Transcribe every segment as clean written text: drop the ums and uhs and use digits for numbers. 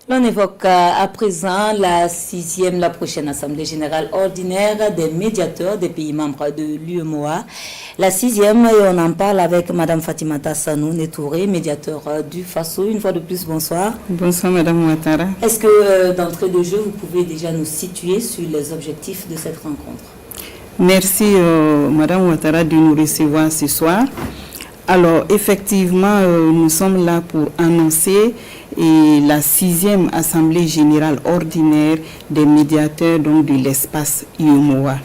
On évoque à présent la prochaine Assemblée générale ordinaire des médiateurs des pays membres de l'UEMOA. La 6e, et on en parle avec Mme Fatimata Sanou Netouré, médiateur du FASO. Une fois de plus, bonsoir. Bonsoir, Mme Ouattara. Est-ce que, d'entrée de jeu, vous pouvez déjà nous situer sur les objectifs de cette rencontre? Merci, Mme Ouattara, de nous recevoir ce soir. Alors, effectivement, nous sommes là pour annoncer la 6e Assemblée générale ordinaire des médiateurs donc, de l'espace UEMOA.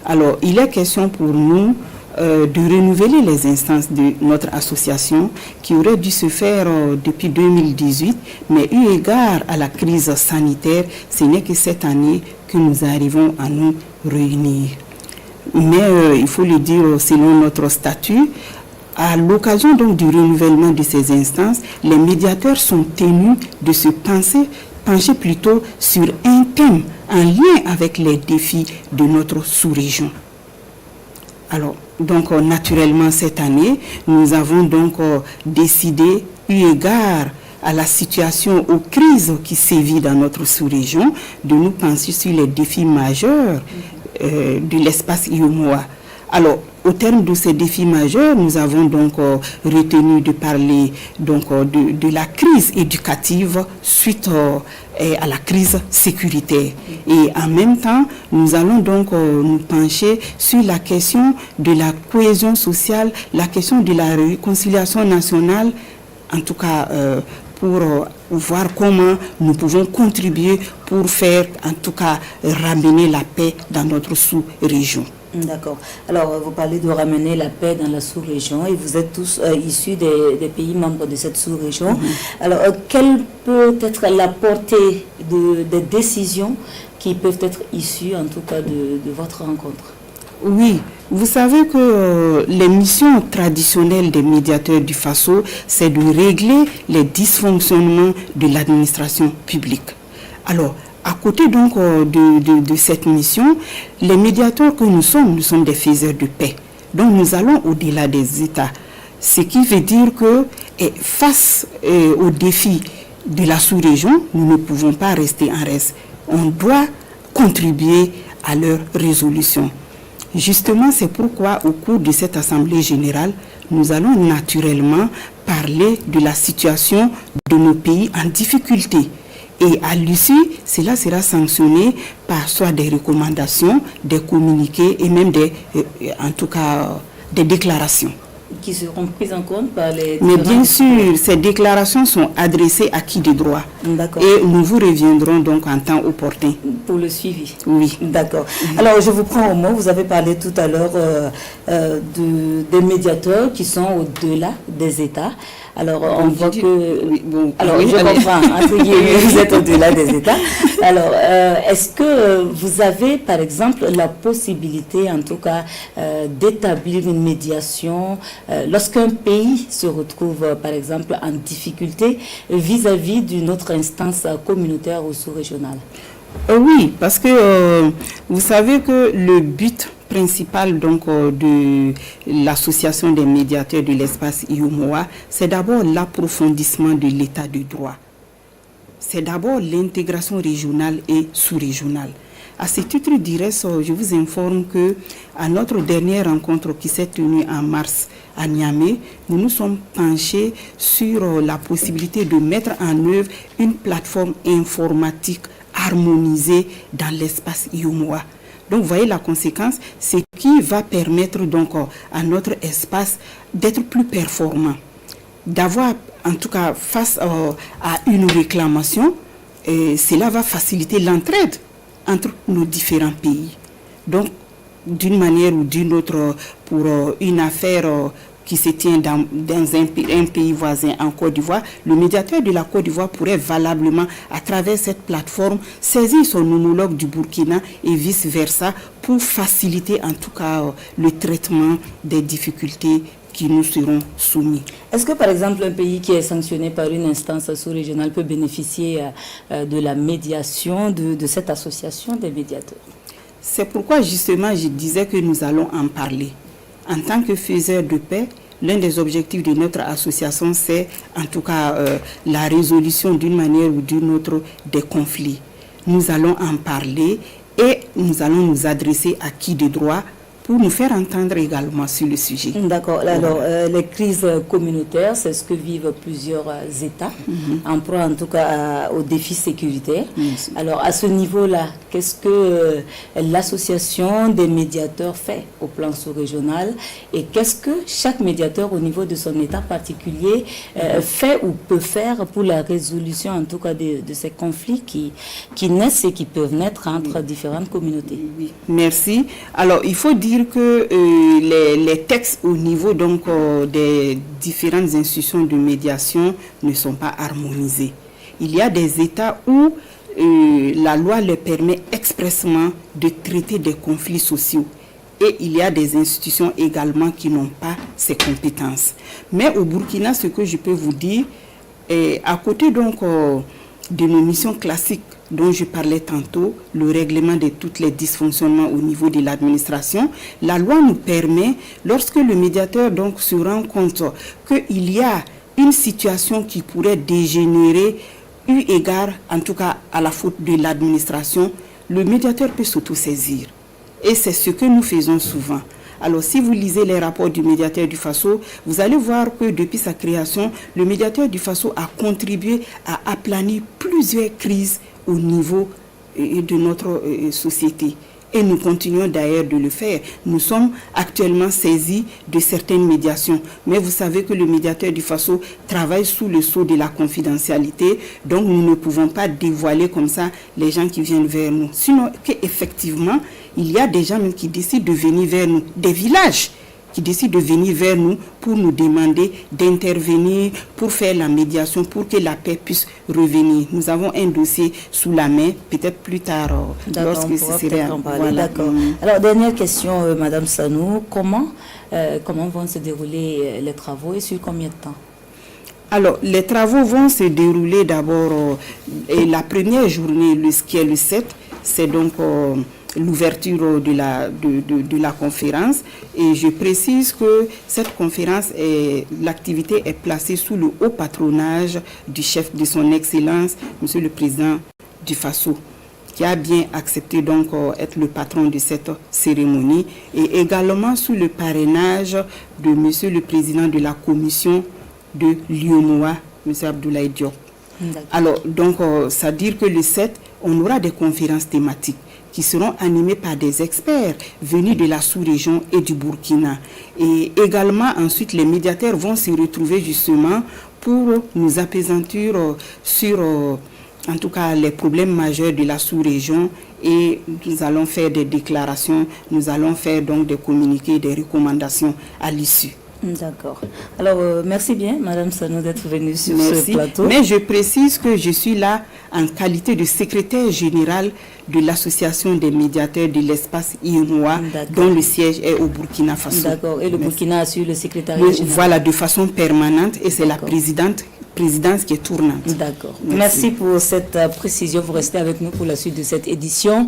Alors, il est question pour nous de renouveler les instances de notre association qui aurait dû se faire depuis 2018, mais eu égard à la crise sanitaire, ce n'est que cette année que nous arrivons à nous réunir. Mais il faut le dire selon notre statut, à l'occasion donc du renouvellement de ces instances, les médiateurs sont tenus de se pencher plutôt sur un thème en lien avec les défis de notre sous-région. Alors, donc naturellement cette année, nous avons donc décidé, eu égard à la situation, aux crises qui sévissent dans notre sous-région, de nous pencher sur les défis majeurs de l'espace UEMOA. Alors, au terme de ces défis majeurs, nous avons donc retenu de parler donc, de la crise éducative suite à la crise sécuritaire. Et en même temps, nous allons donc nous pencher sur la question de la cohésion sociale, la question de la réconciliation nationale, en tout cas pour voir comment nous pouvons contribuer pour faire, en tout cas, ramener la paix dans notre sous-région. D'accord. Alors, vous parlez de ramener la paix dans la sous-région et vous êtes tous issus des pays membres de cette sous-région. Alors, quelle peut être la portée des décisions qui peuvent être issues, en tout cas, de votre rencontre? Oui, vous savez que les missions traditionnelles des médiateurs du FASO, c'est de régler les dysfonctionnements de l'administration publique. Alors, à côté donc de cette mission, les médiateurs que nous sommes des faiseurs de paix. Donc nous allons au-delà des États. Ce qui veut dire que face aux défis de la sous-région, nous ne pouvons pas rester en reste. On doit contribuer à leur résolution. Justement, c'est pourquoi au cours de cette Assemblée générale, nous allons naturellement parler de la situation de nos pays en difficulté. Et à l'issue, cela sera sanctionné par soit des recommandations, des communiqués et même en tout cas, des déclarations. Qui seront prises en compte par les... Mais bien sûr, ces déclarations sont adressées à qui de droit. D'accord. Et nous vous reviendrons donc en temps opportun. Pour le suivi. Oui. D'accord. Alors, je vous prends au mot. Vous avez parlé tout à l'heure des médiateurs qui sont au-delà des États. Alors, on voit que... Oui, bon, alors, oui, je comprends. Entre guillemets, vous êtes au-delà des États. Alors, est-ce que vous avez, par exemple, la possibilité, en tout cas, d'établir une médiation lorsqu'un pays se retrouve, par exemple, en difficulté vis-à-vis d'une autre instance communautaire ou sous-régionale? Oui, parce que vous savez que le but principal donc de l'association des médiateurs de l'espace UEMOA, c'est d'abord l'approfondissement de l'état de droit. C'est d'abord l'intégration régionale et sous-régionale. À ce titre, je vous informe que à notre dernière rencontre qui s'est tenue en mars à Niamey, nous nous sommes penchés sur la possibilité de mettre en œuvre une plateforme informatique harmonisée dans l'espace UEMOA. Donc, vous voyez la conséquence, c'est qui va permettre donc à notre espace d'être plus performant, d'avoir, en tout cas, face à une réclamation, cela va faciliter l'entraide entre nos différents pays. Donc, d'une manière ou d'une autre, pour une affaire qui se tient dans un pays voisin en Côte d'Ivoire, le médiateur de la Côte d'Ivoire pourrait valablement, à travers cette plateforme, saisir son homologue du Burkina et vice-versa pour faciliter en tout cas le traitement des difficultés qui nous seront soumis. Est-ce que par exemple un pays qui est sanctionné par une instance sous-régionale peut bénéficier de la médiation de cette association des médiateurs? C'est pourquoi justement je disais que nous allons en parler. En tant que faiseurs de paix, l'un des objectifs de notre association, c'est en tout cas la résolution d'une manière ou d'une autre des conflits. Nous allons en parler et nous allons nous adresser à qui de droit pour nous faire entendre également sur le sujet. D'accord. Alors, les crises communautaires, c'est ce que vivent plusieurs États, en proie en tout cas aux défis sécuritaires. Alors, à ce niveau-là, qu'est-ce que l'association des médiateurs fait au plan sous-régional et qu'est-ce que chaque médiateur au niveau de son État particulier fait ou peut faire pour la résolution en tout cas de ces conflits qui naissent et qui peuvent naître entre différentes communautés? Merci. Alors, il faut dire que les textes au niveau donc des différentes institutions de médiation ne sont pas harmonisés. Il y a des États où la loi leur permet expressément de traiter des conflits sociaux. Et il y a des institutions également qui n'ont pas ces compétences. Mais au Burkina, ce que je peux vous dire, à côté donc de nos missions classiques dont je parlais tantôt, le règlement de tous les dysfonctionnements au niveau de l'administration, la loi nous permet, lorsque le médiateur donc se rend compte qu'il y a une situation qui pourrait dégénérer, eu égard en tout cas à la faute de l'administration, le médiateur peut s'autosaisir. Et c'est ce que nous faisons souvent. Alors, si vous lisez les rapports du médiateur du Faso, vous allez voir que depuis sa création, le médiateur du Faso a contribué à aplanir plusieurs crises au niveau de notre société. Et nous continuons d'ailleurs de le faire. Nous sommes actuellement saisis de certaines médiations. Mais vous savez que le médiateur du Faso travaille sous le sceau de la confidentialité. Donc nous ne pouvons pas dévoiler comme ça les gens qui viennent vers nous. Sinon, qu'effectivement, il y a des gens même qui décident de venir vers nous, des villages qui décident de venir vers nous pour nous demander d'intervenir, pour faire la médiation, pour que la paix puisse revenir. Nous avons un dossier sous la main, peut-être plus tard, lorsque ce serait... Voilà. D'accord. Alors, dernière question, Madame Sanou, comment vont se dérouler les travaux et sur combien de temps? Alors, les travaux vont se dérouler d'abord, la première journée, qui est le 7, c'est donc... l'ouverture de la conférence, et je précise que cette conférence, l'activité est placée sous le haut patronage du chef de son Excellence, Monsieur le Président du Faso, qui a bien accepté donc être le patron de cette cérémonie, et également sous le parrainage de Monsieur le Président de la Commission de l'UEMOA, Monsieur Abdoulaye Diop. Alors, donc, ça veut dire que le 7, on aura des conférences thématiques qui seront animés par des experts venus de la sous-région et du Burkina. Et également, ensuite, les médiateurs vont se retrouver justement pour nous appesantir sur, en tout cas, les problèmes majeurs de la sous-région, et nous allons faire des déclarations, nous allons faire donc des communiqués, des recommandations à l'issue. D'accord. Alors, merci bien, Madame Sanou, d'être venue sur ce plateau. Mais je précise que je suis là en qualité de secrétaire général de l'association des médiateurs de l'espace IEMOA, dont le siège est au Burkina Faso. D'accord. Et le Burkina assure le secrétariat général. Voilà, de façon permanente, et c'est la présidence qui est tournante. D'accord. Merci pour cette précision. Vous restez avec nous pour la suite de cette édition.